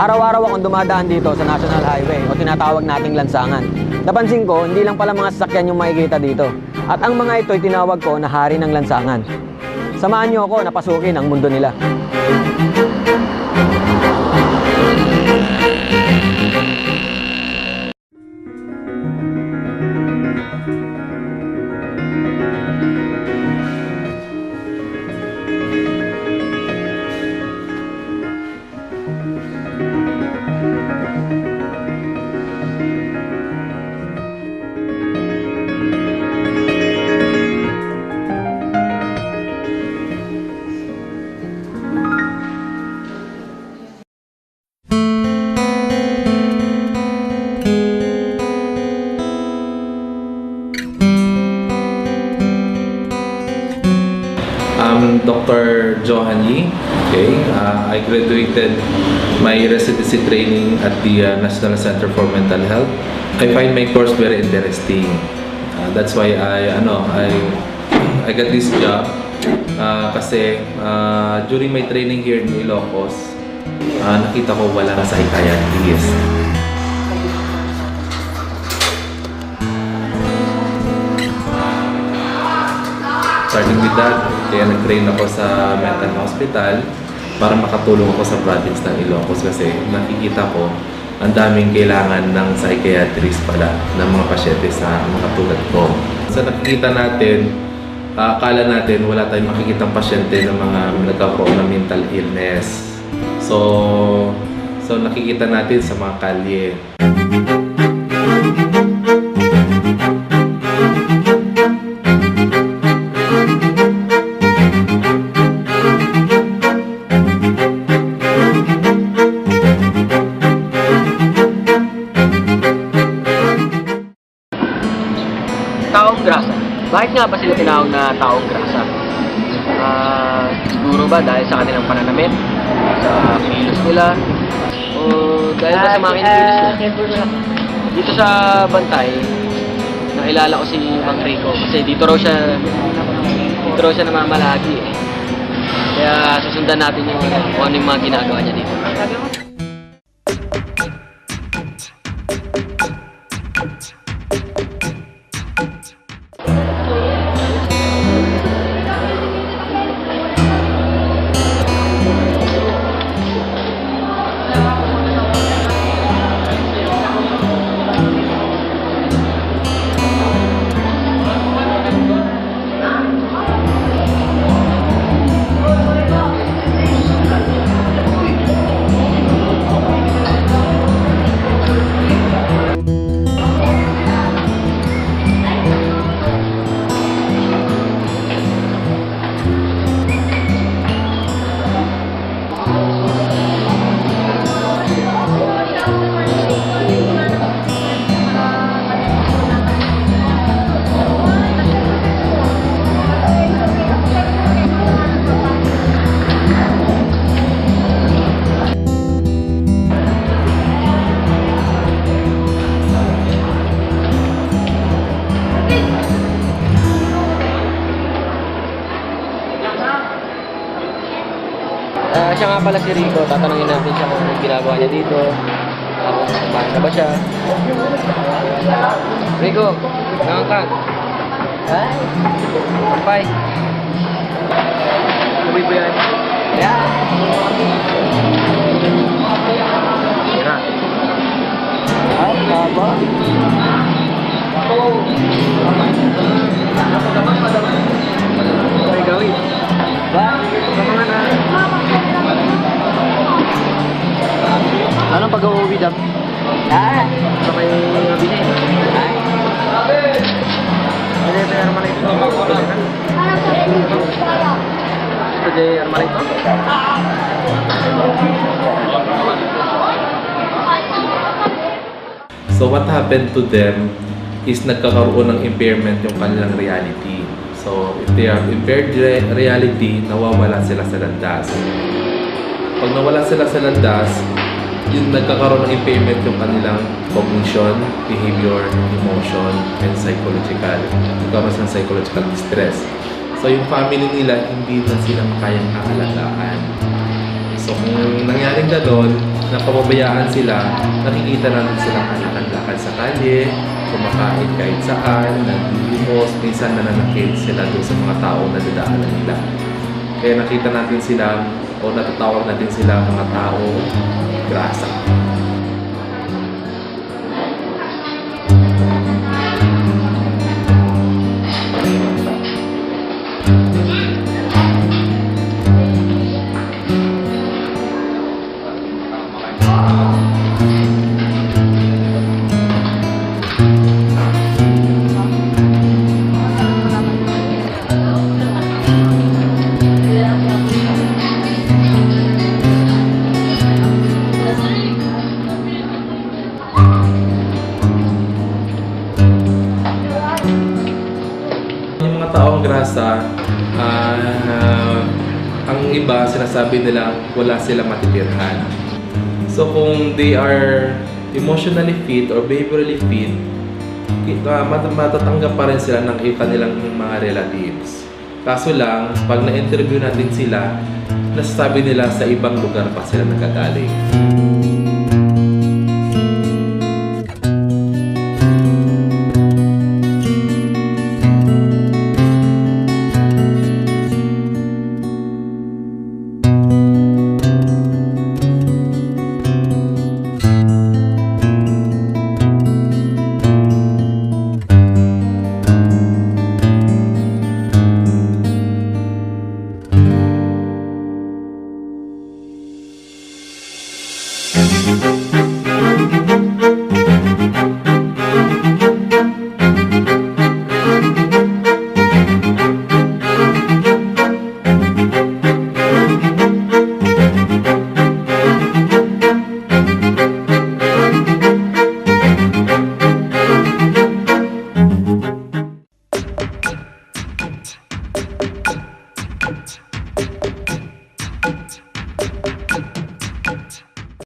Araw-araw akong dumadaan dito sa National Highway o tinatawag nating lansangan. Napansin ko, hindi lang pala mga sasakyan yung makikita dito. At ang mga ito ay tinawag ko na hari ng lansangan. Samahan niyo ako na pasukin ang mundo nila. I'm Dr. Johan Lee. Okay, I graduated my residency training at the National Center for Mental Health. I find my course very interesting. That's why I got this job kasi during my training here in Ilocos, nakita ko wala na psychiatrist. Starting with that, kaya nag-train ako sa mental hospital para makatulong ako sa province ng Ilocos kasi nakikita ko ang daming kailangan ng psychiatrist pala ng mga pasyente sa mga tulad ko. Sa nakikita natin, akala natin wala tayong makikitang pasyente ng mga nagkakaroon ng mental illness. So nakikita natin sa mga kalye. Taong grasa. Bakit nga ba sila tinawag na taong grasa? Siguro ba dahil sa kanilang pananamit, sa kilos nila, o dahil ba sa mga kilos nila? Dito sa Bantay, nakilala ko si Mang Rico kasi dito raw siya namamalagi eh. Kaya susundan natin yung kung ano yung mga ginagawa niya dito. Siya nga pala si Rico, tatanungin natin siya kung anong ginagawa niya dito. Tapos, kumain na ba siya? Rico, nangang ka? Hi! Kampay! Kumain ba yan? Yeah! Tira! Ay, kaba! Ay, gawin! Ba? Kamangan na! Anong pag-uwi dam? Sa may bini? Hindi, may armalito. Ito di armalito? So what happened to them is nagkakaroon ng impairment yung kanilang reality. So if they have impaired reality, nawawala sila sa landas. Pag nawala sila sa landas, yung nagkakaroon ng impairment yung kanilang cognition, behavior, emotion, and psychological. Nagkakaroon ng psychological distress. So yung family nila, hindi na sila makayang aalagaan. So kung nangyaring gano'n, napapabayaan sila, nakikita natin sila kalakad-lakad sa kalye, kumakain kahit saan, nagdudumos, minsan nananakit sila doon sa mga tao na dadaanan nila. Kaya nakita natin sila o natatawag natin sila mga tao grasa. Yung mga taong grasa, ang iba sinasabi nila wala silang matitirhan. So kung they are emotionally fit or behaviorally fit, matatanggap pa rin sila ng kanilang mga relatives. Kaso lang, pag na-interview natin sila, nasasabi nila sa ibang lugar pa sila nagagaling.